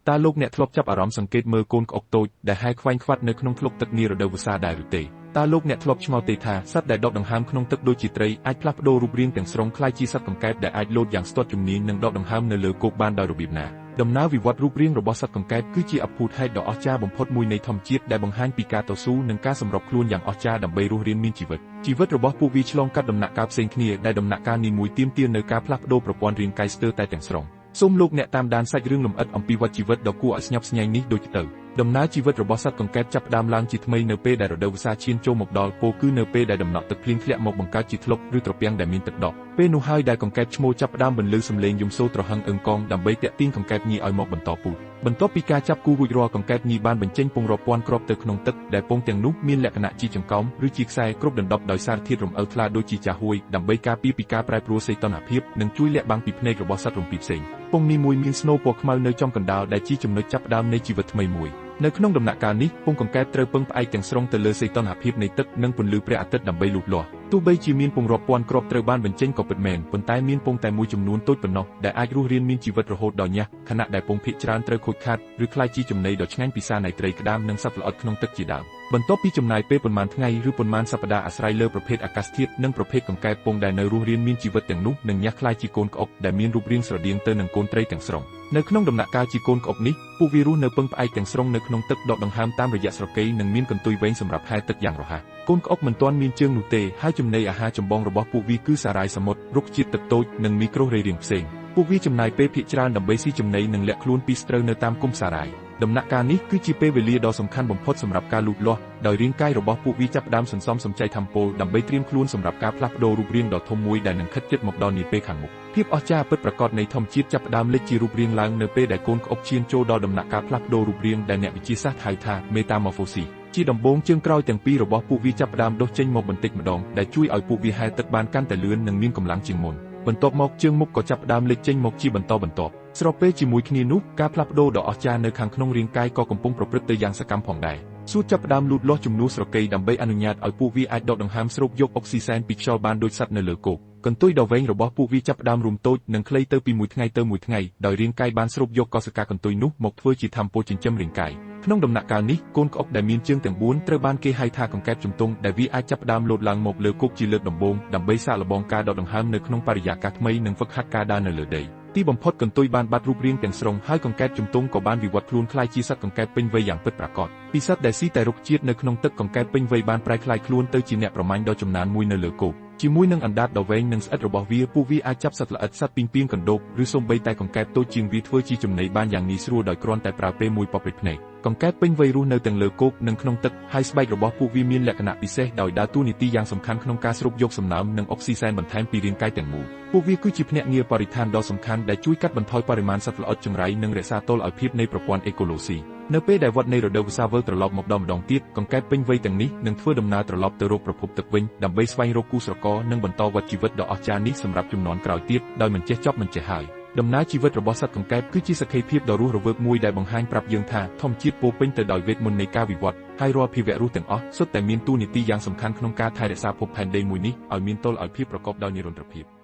តាលោកអ្នកធ្លាប់ចាប់អារម្មណ៍សង្កេតមើលកូនកអុកតូចដែលហែខ្វែងខ្វាត់នៅក្នុងថ្លុកទឹកនារដូវវស្សាដែរឬទេតាលោកអ្នកធ្លាប់ឆ្ងល់ទេថាសត្វដែលដកដង្ហើមក្នុងទឹកដូចជាត្រីអាចផ្លាស់ប្ដូររូបរាងទាំងស្រុងคล้ายជាសត្វកង្កែបដែលអាចលោតយ៉ាងស្ទាត់ជំនាញនិងដកដង្ហើមនៅលើគោកបានដោយរបៀបណាដំណើរវិវត្តរូបរាងរបស់សត្វកង្កែបគឺជាអភូតហេតុដ៏អស្ចារ្យបំផុតមួយនៃធម្មជាតិដែលបង្ហាញពីការតស៊ូនិងការសម្របខ្លួនយ៉ាងអស្ចារ្យដើម្បីរស់រានមានជីវិតរបស់ពួកវាឆ្លងកាត់ដំណាក់កាលផ្សេងគ្នាដែលដំណាក់កាលនីមួយទាមទារនូវការផ្លាស់ប្ដូរប្រព័ន្ធរាងកាយស្ទើរតែទាំងស្រុងសូមលោកអ្នកតាមដានសាច់រឿងលម្អិតអំពីវដ្តជីវិតដ៏គួរឲ្យស្ញប់ស្ញែងនេះដូចទៅដំណើរជីវិតរបស់សត្វកង្កែបចាប់ផ្ដើមឡើងជាថ្មីនៅពេលដែលរដូវវស្សាឈានចូលមកដល់ពោលគឺនៅពេលដែលដំណក់ទឹកភ្លៀងធ្លាក់មកបង្កើតជាថ្លុកឬត្រពាំងដែលមានទឹកដក់ពេលនោះហើយដែលកង្កែបឈ្មោលចាប់ផ្ដើមបន្លឺសំឡេងយំសូរទ្រហឹងអឹងកងដើម្បីទាក់ទាញកង្កែបញីឲ្យមកបន្តពូជបន្ទាប់ពីការចាប់គូរួចរាល់កង្កែបញីបានបញ្ចេញពងរាប់ពាន់គ្រាប់ទៅក្នុងទឹកដែលពងទាំងនោះមានលក្ខណៈជាចង្កោមឬជាខ្សែគ្រប់ដណ្ដប់ដោយសារធាតុរំអិលថ្លាដូចជាចាហួយដើម្បីការពារពីការប្រែប្រួលសីតុណ្ហភាពនិងជួយលាក់បាំងពីភ្នែករបស់សត្វរំពីផ្សេងពងនីមួយមានស្នូលពណ៌ខ្មៅនៅចំកណ្ដាលដែលជាចំណុចចាប់ផ្ដើមនៃជីវិតថ្មីមួយនៅក្នុងដំណាក់កាលនេះពងកង្កែបត្រូវពឹងផ្អែកទាំងស្រុងទៅលើសីតុណ្ហភាពនៃទឹកនិងពន្លឺព្រះអាទិត្យដើម្បីលូតលាស់ទោះបីជាមានពងរាប់ពាន់គ្រាប់ត្រូវបានបញ្ចេញក៏ពិតមែនប៉ុន្តែមានពងតែមួយចំនួនតូចប៉ុណ្ណោះដែលអាចរស់រានមានជីវិតរហូតដល់ញាស់ខណៈដែលពងភាគច្រើនត្រូវខូចខាតឬក្លាយជាចំណីដ៏ឆ្ងាញ់ពិសានៃត្រីក្តាមនិងសត្វល្អិតក្នុងទឹកជាដើមបន្ទាប់ពីចំណាយពេលប៉ុន្មានថ្ងៃឬប៉ុន្មានសប្តាហ៍អាស្រ័យលើប្រភេទអាកាសធាតុនិងប្រភេទកង្កែបពងដែលនៅរស់រានមានជីវិតទាំងនោះនឹងញាស់ក្លាយជាកូនក្អុកដែលមានរូបរាងស្រដៀងទៅនឹងកូនត្រីទាំងស្រុងនៅក្នុងដំណាក់កាលជាកូនក្អុកនេះពួកវារស់នៅពឹងផ្អែកទាំងស្រុងនៅក្នុងទឹកដកដង្ហើមតាមរយៈស្រកីនិងមានកន្ទុយវែងសម្រាប់ហែលទឹកយ៉ាងរហ័សកូនក្អុកមិនទាន់មានជើងនោះទេហើយចំណីអាហារចម្បងរបស់ពួកវាគឺសារាយសមុទ្ររុក្ខជាតិទឹកតូចនិងមីក្រូរាយរាងផ្សេងពួកវាចំណាយពេលភាគច្រើនដើម្បីស៊ីចំណីនិងលាក់ខ្លួនពីស្រូវនៅតាមគុម្ពសារាយដំណាក់កាលនេះគឺជាពេលវេលាដ៏សំខាន់បំផុតសម្រាប់ការលូតលាស់ដោយរាងកាយរបស់ពួកវាចាប់ផ្ដើមសន្សំសំចៃថាមពលដើម្បីត្រៀមខ្លួនសម្រាប់ការផ្លាស់ប្ដូររូបរាងដ៏ធំមួយដែលនឹងខិតជិតមកដល់នាពេលខាងមុខភាពអស្ចារ្យពិតប្រាកដនៃធម្មជាតិចាប់ផ្ដើមលេចជារូបរាងឡើងនៅពេលដែលកូនក្អុកឈានចូលដល់ដំណាក់កាលផ្លាស់ប្ដូររូបរាងដែលអ្នកវិទ្យាសាស្ត្រហៅថា Metamorphosis ជាដំបូងជើងក្រោយទាំងពីររបស់ពួកវាចាប់ផ្ដើមដុះចេញមកបន្តិចម្ដងដែលជួយឲ្យពួកវាហែលទឹកបានកាន់តែលឿននិងមានកម្លាំងជាងមុនបន្ទាប់មកជើងមុខក៏ចាប់ផ្ដើមលេចចេញមកជាបន្តបន្ទាប់ស្របពេលជាមួយគ្នានោះការផ្លាស់ប្ដូរដ៏អស្ចារ្យនៅខាងក្នុងរាងកាយក៏កំពុងប្រព្រឹត្តទៅយ៉ាងសកម្មផងដែរសួតចាប់ផ្ដើមលូតលាស់ជំនួសស្រកីដើម្បីអនុញ្ញាតឲ្យពួកវាអាចដកដង្ហើមស្រូបយកអុកស៊ីសែនពីខ្យល់បានដូចសត្វនៅលើគោកកន្ទុយដ៏វែងរបស់ពួកវាចាប់ផ្ដើមរួមតូចនិងខ្លីទៅពីមួយថ្ងៃទៅមួយថ្ងៃដោយរាងកាយបានស្រូបយកកោសិកាកន្ទុយនោះមកធ្វើជាថាមពលចិញ្ចឹមរាងកាយក្នុងដំណាក់កាលនេះកូនក្អុកដែលមានជើងទាំង4ត្រូវបានគេហៅថាកង្កែបជំទង់ដែលវាអាចចាប់ផ្ដើមលោតឡើងមកលើគោកជាលើកដំបូងដើម្បីសាកល្បងការដកដង្ហើមនៅក្នុងបរិយាកាសថ្មីនិងហ្វឹកហាត់ការដើរនៅលើដីទីបំផុតកន្ទុយបានបាត់រូបរាងទាំងស្រុងហើយកង្កែបជំទង់ក៏បានវិវត្តខ្លួនក្លាយជាសត្វកង្កែបពេញវ័យយ៉ាងពិតប្រាកដពីសត្វដែលស៊ីតែរុក្ខជាតិនៅក្នុងទឹកកង្កែបពេញវ័យបានប្រែក្លាយខ្លួនទៅជាអ្នកប្រមាញ់ដ៏ចំណានមួយនៅលើគោកជាមួយនឹងអណ្ដាតដ៏វែងនិងស្អិតរបស់វាពួកវាអាចចាប់សត្វល្អិតសត្វពីងពាងកណ្ដូបឬសូម្បីតែកង្កែបតូចជាងវាធ្វើជាចំណីបានយ៉ាងងាយស្រួលដោយគ្រាន់តែប្រើពេលមួយប៉ព្រិចភ្នែកកង្កែបពេញវ័យរស់នៅទាំងលើគោកនិងក្នុងទឹកហើយស្បែករបស់ពួកវាមានលក្ខណៈពិសេសដោយដើរតួនាទីយ៉ាងសំខាន់ក្នុងការស្រូបយកសំណើមនិងអុកស៊ីសែនបន្ថែមពីរាងកាយទាំងមូលពួកវាគឺជាភ្នាក់ងារបរិស្ថានដ៏សំខាន់ដែលជួយកាត់បន្ថយបរិមាណសត្វល្អិតចង្រៃនិងរក្សាតុល្យភាពនៃប្រព័ន្ធអេកូឡូស៊ីនៅពេលដែលវដ្តនៃរដូវវស្សាវិលត្រឡប់មកដល់ម្ដងទៀតកង្កែបពេញវ័យទាំងនេះនឹងធ្វើដំណើរត្រឡប់ទៅរកប្រភពទឹកវិញដើម្បីស្វែងរកគូស្រករនិងបន្តវដ្តជីវិតដ៏អស្ចារ្យនេះសម្រាប់ជំនាន់ក្រោយទៀតដោយមិនចេះចប់មិនចេះហើយដំណើរជីវិតរបស់សត្វកង្កែបគឺជាសក្ខីភាពដ៏រស់រវើកមួយដែលបង្ហាញប្រាប់យើងថាធម្មជាតិពោរពេញទៅដោយវេទមន្តនៃការវិវត្តហើយរាល់ភាវៈរស់ទាំងអស់សុទ្ធតែមានតួនាទីយ៉ាងសំខាន់ក្នុងការថែរក្សាភពផែនដីមួយនេះឲ្យមានតុល្យភាពប្រកបដោយនិរន្តរភាព